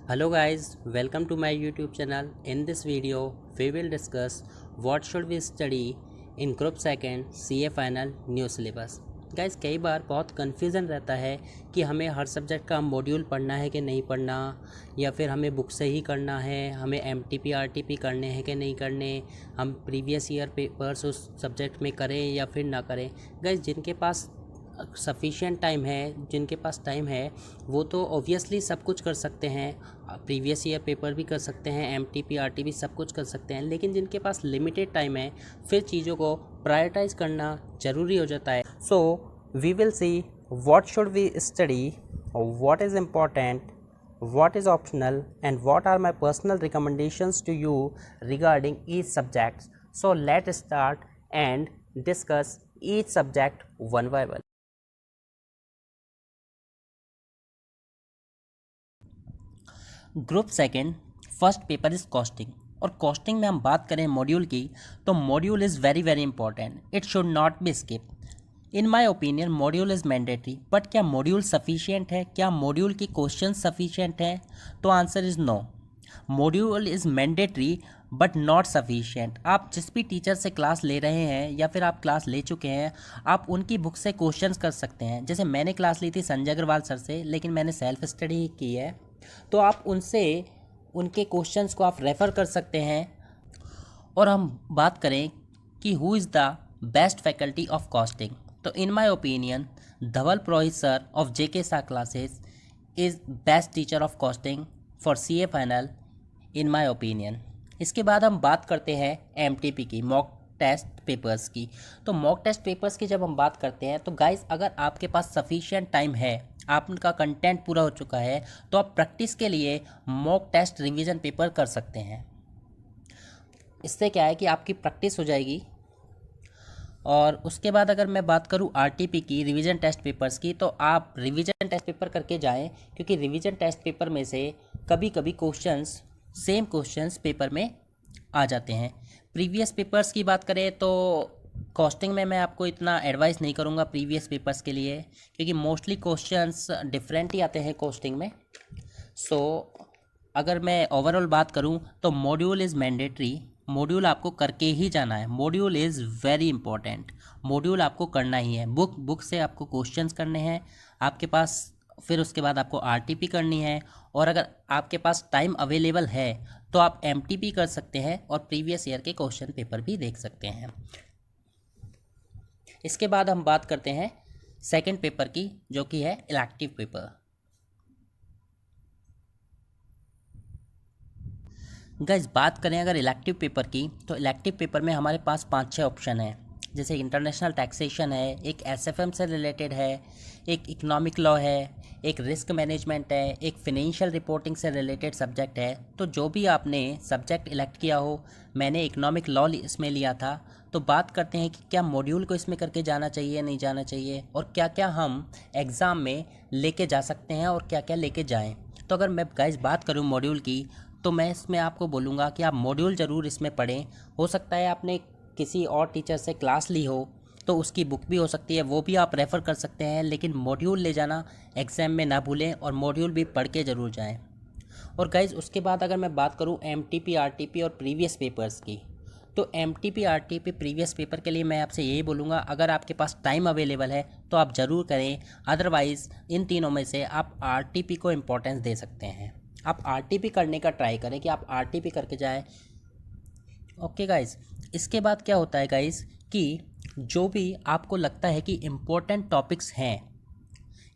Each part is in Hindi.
Hello guys, welcome to my YouTube channel. In this video, we will discuss what should we study in group second CA final new syllabus. Guys कई बार बहुत कन्फ्यूज़न रहता है कि हमें हर सब्जेक्ट का मॉड्यूल पढ़ना है कि नहीं पढ़ना, या फिर हमें बुक से ही करना है, हमें MTP RTP करने हैं कि नहीं करने, हम प्रीवियस ईयर पेपर्स उस सब्जेक्ट में करें या फिर ना करें। गाइस जिनके पास सफिशिएंट टाइम है, जिनके पास टाइम है वो तो ऑब्वियसली सब कुछ कर सकते हैं, प्रीवियस ईयर पेपर भी कर सकते हैं, MTP RTP सब कुछ कर सकते हैं। लेकिन जिनके पास लिमिटेड टाइम है फिर चीज़ों को प्रायोरिटाइज करना ज़रूरी हो जाता है। So we will see what should we study, what is important, what is optional, and what are my personal recommendations to you regarding each subject. So let's start and discuss each subject one by one. Group second first paper is costing. और कॉस्टिंग में हम बात करें मॉड्यूल की, तो module is very very important, it should not be skip. In my opinion module is mandatory, but क्या मॉड्यूल सफिशिएंट है, क्या मॉड्यूल की क्वेश्चन सफिशिएंट है? तो answer is no. Module is mandatory but not sufficient. आप जिस भी टीचर से क्लास ले रहे हैं या फिर आप क्लास ले चुके हैं, आप उनकी बुक से क्वेश्चंस कर सकते हैं। जैसे मैंने क्लास ली थी संजय अग्रवाल सर से, लेकिन मैंने सेल्फ स्टडी की है, तो आप उनसे उनके क्वेश्चंस को आप रेफ़र कर सकते हैं। और हम बात करें कि who is the best faculty of costing, तो in my opinion Dhaval Purohit sir of JK Shah classes is best teacher of costing for CA final in my opinion. इसके बाद हम बात करते हैं MTP की, मॉक टेस्ट पेपर्स की। तो मॉक टेस्ट पेपर्स की जब हम बात करते हैं तो गाइस अगर आपके पास सफिशिएंट टाइम है, आपका कंटेंट पूरा हो चुका है, तो आप प्रैक्टिस के लिए मॉक टेस्ट रिवीजन पेपर कर सकते हैं। इससे क्या है कि आपकी प्रैक्टिस हो जाएगी। और उसके बाद अगर मैं बात करूं RTP की, रिवीजन टेस्ट पेपर्स की, तो आप रिवीजन टेस्ट पेपर करके जाएं, क्योंकि रिवीजन टेस्ट पेपर में से कभी कभी क्वेश्चंस सेम क्वेश्चंस पेपर में आ जाते हैं। प्रीवियस पेपर्स की बात करें तो कॉस्टिंग में मैं आपको इतना एडवाइस नहीं करूँगा प्रीवियस पेपर्स के लिए, क्योंकि मोस्टली क्वेश्चंस डिफरेंट ही आते हैं कॉस्टिंग में। सो अगर मैं ओवरऑल बात करूं तो मॉड्यूल इज़ मैंडेटरी, मॉड्यूल आपको करके ही जाना है। Module is very important, module आपको करना ही है। बुक से आपको क्वेश्चंस करने हैं आपके पास, फिर उसके बाद आपको RTP करनी है। और अगर आपके पास टाइम अवेलेबल है तो आप MTP कर सकते हैं और प्रीवियस ईयर के क्वेश्चन पेपर भी देख सकते हैं। इसके बाद हम बात करते हैं सेकंड पेपर की, जो कि है इलेक्टिव पेपर। गाइस बात करें अगर इलेक्टिव पेपर की, तो इलेक्टिव पेपर में हमारे पास 5-6 ऑप्शन हैं। जैसे इंटरनेशनल टैक्सेशन है, एक SFM से रिलेटेड है, एक इकोनॉमिक लॉ है, एक रिस्क मैनेजमेंट है, एक फिनेंशियल रिपोर्टिंग से रिलेटेड सब्जेक्ट है। तो जो भी आपने सब्जेक्ट इलेक्ट किया हो, मैंने इकोनॉमिक लॉ इसमें लिया था, तो बात करते हैं कि क्या मॉड्यूल को इसमें करके जाना चाहिए नहीं जाना चाहिए, और क्या क्या हम एग्ज़ाम में लेके जा सकते हैं और क्या क्या लेके जाएँ। तो अगर मैं गाइस बात करूँ मॉड्यूल की, तो मैं इसमें आपको बोलूँगा कि आप मॉड्यूल ज़रूर इसमें पढ़ें। हो सकता है आपने किसी और टीचर से क्लास ली हो, तो उसकी बुक भी हो सकती है, वो भी आप रेफ़र कर सकते हैं, लेकिन मॉड्यूल ले जाना एग्ज़ाम में ना भूलें और मॉड्यूल भी पढ़ के ज़रूर जाएं। और गाइज़ उसके बाद अगर मैं बात करूँ MTP RTP और प्रीवियस पेपर्स की, तो MTP RTP प्रीवियस पेपर के लिए मैं आपसे यही बोलूँगा, अगर आपके पास टाइम अवेलेबल है तो आप ज़रूर करें। अदरवाइज़ इन तीनों में से आप RTP को इम्पोर्टेंस दे सकते हैं। आप RTP करने का ट्राई करें कि आप RTP करके जाएं। ओके गाइज़, इसके बाद क्या होता है गाइज़ कि जो भी आपको लगता है कि इम्पोर्टेंट टॉपिक्स हैं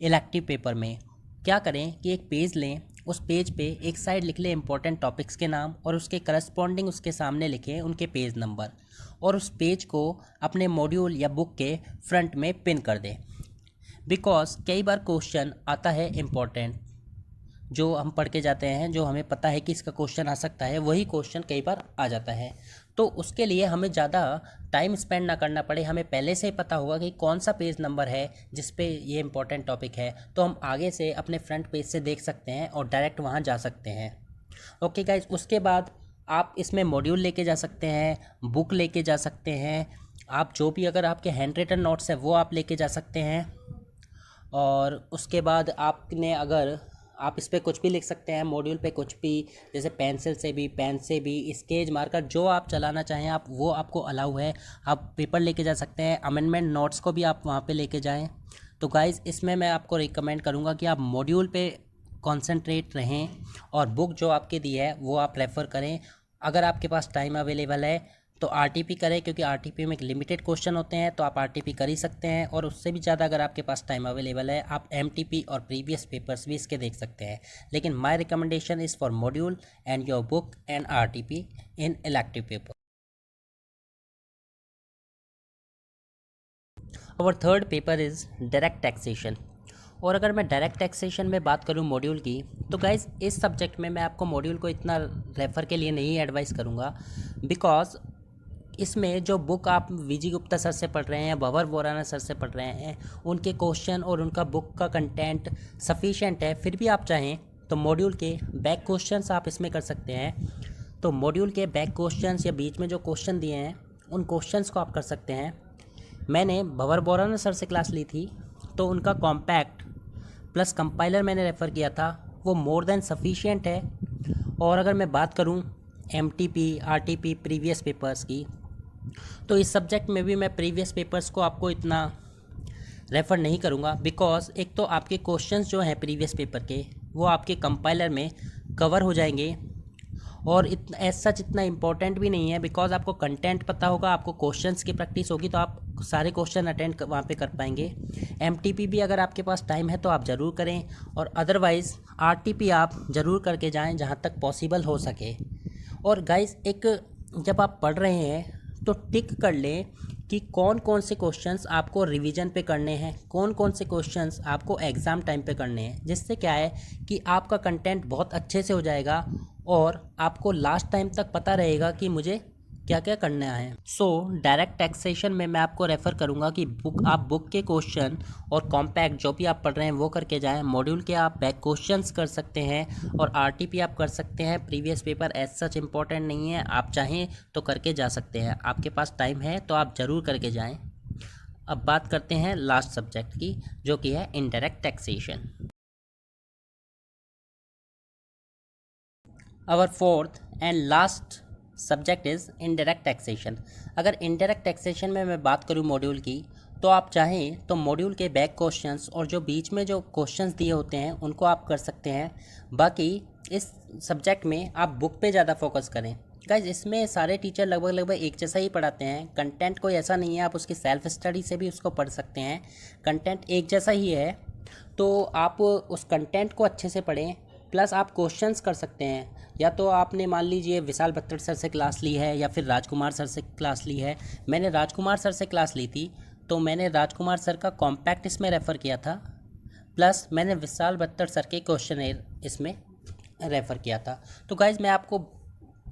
इलेक्टिव पेपर में, क्या करें कि एक पेज लें, उस पेज पे एक साइड लिख लें इम्पोर्टेंट टॉपिक्स के नाम, और उसके करस्पॉन्डिंग उसके सामने लिखें उनके पेज नंबर, और उस पेज को अपने मॉड्यूल या बुक के फ्रंट में पिन कर दें। बिकॉज कई बार क्वेश्चन आता है इम्पोर्टेंट, जो हम पढ़ के जाते हैं, जो हमें पता है कि इसका क्वेश्चन आ सकता है, वही क्वेश्चन कई बार आ जाता है। तो उसके लिए हमें ज़्यादा टाइम स्पेंड ना करना पड़े, हमें पहले से ही पता होगा कि कौन सा पेज नंबर है जिस पे ये इंपॉर्टेंट टॉपिक है, तो हम आगे से अपने फ्रंट पेज से देख सकते हैं और डायरेक्ट वहाँ जा सकते हैं। ओके गाइज, उसके बाद आप इसमें मॉड्यूल लेके जा सकते हैं, बुक लेके जा सकते हैं, आप जो भी अगर आपके हैंड रिटन नोट्स है वो आप लेके जा सकते हैं। और उसके बाद आपने अगर आप इस पर कुछ भी लिख सकते हैं, मॉड्यूल पे कुछ भी, जैसे पेंसिल से भी, पेन से भी, स्केच मार्कर, जो आप चलाना चाहें आप, वो आपको अलाउ है। आप पेपर लेके जा सकते हैं, अमेंडमेंट नोट्स को भी आप वहाँ पे लेके जाएं। तो गाइज़ इसमें मैं आपको रिकमेंड करूँगा कि आप मॉड्यूल पे कॉन्सेंट्रेट रहें और बुक जो आपके दी है वो आप रेफ़र करें। अगर आपके पास टाइम अवेलेबल है तो आरटीपी करें, क्योंकि आरटीपी में एक लिमिटेड क्वेश्चन होते हैं, तो आप आरटीपी कर ही सकते हैं। और उससे भी ज़्यादा अगर आपके पास टाइम अवेलेबल है, आप एमटीपी और प्रीवियस पेपर्स भी इसके देख सकते हैं। लेकिन my recommendation is for module and your book and RTP in elective paper. और third paper is direct taxation. और अगर मैं डायरेक्ट टैक्सेशन में बात करूं मॉड्यूल की, तो गाइज़ इस सब्जेक्ट में मैं आपको मॉड्यूल को इतना रेफ़र के लिए नहीं एडवाइस करूंगा, बिकॉज इसमें जो बुक आप वीजी गुप्ता सर से पढ़ रहे हैं या भंवर बोराना सर से पढ़ रहे हैं, उनके क्वेश्चन और उनका बुक का कंटेंट सफिशेंट है। फिर भी आप चाहें तो मॉड्यूल के बैक क्वेश्चंस आप इसमें कर सकते हैं। तो मॉड्यूल के बैक क्वेश्चंस या बीच में जो क्वेश्चन दिए हैं उन क्वेश्चंस को आप कर सकते हैं। मैंने भंवर बोराना सर से क्लास ली थी, तो उनका कॉम्पैक्ट प्लस कंपाइलर मैंने रेफ़र किया था, वो मोर देन सफिशिएंट है। और अगर मैं बात करूं एमटीपी आरटीपी प्रीवियस पेपर्स की, तो इस सब्जेक्ट में भी मैं प्रीवियस पेपर्स को आपको इतना रेफ़र नहीं करूंगा, बिकॉज एक तो आपके क्वेश्चंस जो हैं प्रीवियस पेपर के वो आपके कंपाइलर में कवर हो जाएंगे, और इतना एज सच इतना इम्पोर्टेंट भी नहीं है, बिकॉज आपको कंटेंट पता होगा, आपको क्वेश्चंस की प्रैक्टिस होगी, तो आप सारे क्वेश्चन अटेंड वहाँ पे कर पाएंगे। एमटीपी भी अगर आपके पास टाइम है तो आप ज़रूर करें, और अदरवाइज़ आरटीपी आप ज़रूर करके जाएं जहाँ तक पॉसिबल हो सके। और गाइस एक, जब आप पढ़ रहे हैं तो टिक कर लें कि कौन कौन से क्वेश्चंस आपको रिवीजन पे करने हैं, कौन कौन से क्वेश्चंस आपको एग्ज़ाम टाइम पे करने हैं, जिससे क्या है कि आपका कंटेंट बहुत अच्छे से हो जाएगा और आपको लास्ट टाइम तक पता रहेगा कि मुझे क्या क्या करना है। सो डायरेक्ट टैक्सेशन में मैं आपको रेफ़र करूंगा कि आप बुक के क्वेश्चन और कॉम्पैक्ट जो भी आप पढ़ रहे हैं वो करके जाएं। मॉड्यूल के आप बैक क्वेश्चंस कर सकते हैं और आरटीपी आप कर सकते हैं। Previous paper as such important नहीं है, आप चाहें तो करके जा सकते हैं, आपके पास टाइम है तो आप ज़रूर करके जाएँ। अब बात करते हैं लास्ट सब्जेक्ट की, जो कि है indirect taxation. Our fourth and last subject is indirect taxation. अगर इनडायरेक्ट टैक्सेशन में मैं बात करूं मॉड्यूल की, तो आप चाहें तो मॉड्यूल के बैक क्वेश्चंस और जो बीच में जो क्वेश्चंस दिए होते हैं उनको आप कर सकते हैं। बाकी इस सब्जेक्ट में आप बुक पे ज़्यादा फोकस करें। गाइज इसमें सारे टीचर लगभग एक जैसा ही पढ़ाते हैं, कंटेंट कोई ऐसा नहीं है, आप उसकी सेल्फ स्टडी से भी उसको पढ़ सकते हैं, कंटेंट एक जैसा ही है। तो आप उस कंटेंट को अच्छे से पढ़ें, प्लस आप क्वेश्चंस कर सकते हैं। या तो आपने मान लीजिए विशाल बत्तड़ सर से क्लास ली है या फिर राजकुमार सर से क्लास ली है। मैंने राजकुमार सर से क्लास ली थी, तो मैंने राजकुमार सर का कॉम्पैक्ट इसमें रेफ़र किया था, प्लस मैंने विशाल बत्तड़ सर के क्वेश्चन इसमें रेफ़र किया था। तो गाइज़ मैं आपको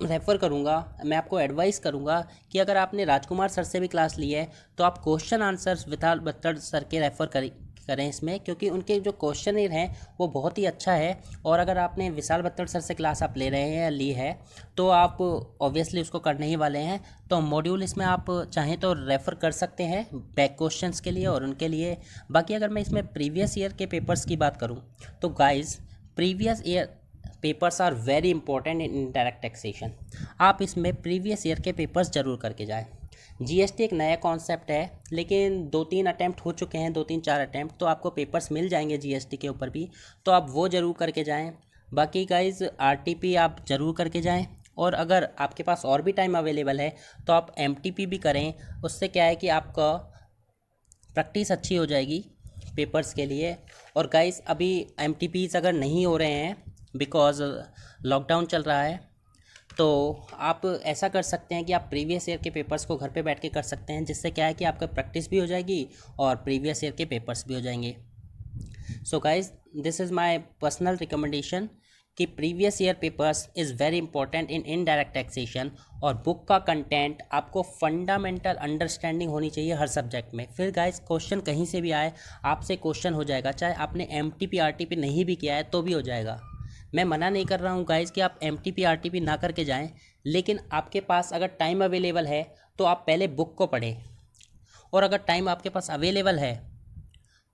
रेफ़र करूँगा, मैं आपको एडवाइस करूँगा कि अगर आपने राजकुमार सर से भी क्लास ली है तो आप क्वेश्चन आंसर्स विशाल बत्तड़ सर के रेफ़र करें इसमें, क्योंकि उनके जो क्वेश्चन हैं वो बहुत ही अच्छा है। और अगर आपने विशाल बत्तड़ सर से क्लास आप ले रहे हैं या ली है तो आप ऑब्वियसली उसको करने ही वाले हैं, तो मॉड्यूल इसमें आप चाहें तो रेफ़र कर सकते हैं बैक क्वेश्चंस के लिए और उनके लिए। बाकी अगर मैं इसमें प्रीवियस ईयर के पेपर्स की बात करूँ, तो guys previous year papers are very important in indirect taxation. आप इसमें प्रीवियस ईयर के पेपर्स ज़रूर करके जाएं। जीएसटी एक नया कॉन्सेप्ट है, लेकिन 2-3 अटैम्प्ट हो चुके हैं, 2-3-4 अटैम्प्ट, तो आपको पेपर्स मिल जाएंगे जीएसटी के ऊपर भी, तो आप वो ज़रूर करके जाएं। बाकी गाइज आरटीपी आप ज़रूर करके जाएं, और अगर आपके पास और भी टाइम अवेलेबल है तो आप एमटीपी भी करें। उससे क्या है कि आपका प्रैक्टिस अच्छी हो जाएगी पेपर्स के लिए। और गाइस अभी एमटीपीज़ अगर नहीं हो रहे हैं बिकॉज़ लॉकडाउन चल रहा है, तो आप ऐसा कर सकते हैं कि आप प्रीवियस ईयर के पेपर्स को घर पे बैठ के कर सकते हैं, जिससे क्या है कि आपका प्रैक्टिस भी हो जाएगी और प्रीवियस ईयर के पेपर्स भी हो जाएंगे। So guys this is my personal recommendation कि previous year papers is very important in indirect taxation, और बुक का कंटेंट आपको फंडामेंटल अंडरस्टैंडिंग होनी चाहिए हर सब्जेक्ट में। फिर गाइज क्वेश्चन कहीं से भी आए आपसे क्वेश्चन हो जाएगा, चाहे आपने एमटीपी आरटीपी नहीं भी किया है तो भी हो जाएगा। मैं मना नहीं कर रहा हूँ गाइज़ कि आप एमटीपी आरटीपी ना करके जाएं, लेकिन आपके पास अगर टाइम अवेलेबल है तो आप पहले बुक को पढ़ें, और अगर टाइम आपके पास अवेलेबल है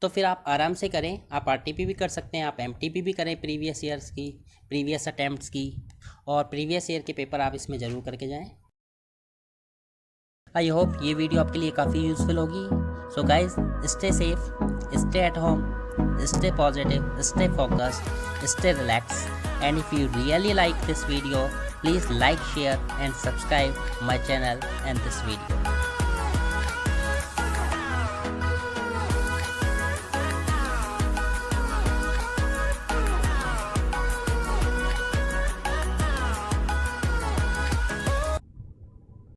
तो फिर आप आराम से करें। आप आरटीपी भी कर सकते हैं, आप एमटीपी भी करें प्रीवियस ईयर्स की, प्रीवियस अटैम्प्ट्स की, और प्रीवियस ईयर के पेपर आप इसमें ज़रूर करके जाएं। आई होप ये वीडियो आपके लिए काफ़ी यूज़फुल होगी। So guys, stay safe, stay at home, stay positive, stay focused, stay relaxed, and if you really like this video, please like, share and subscribe my channel and this video.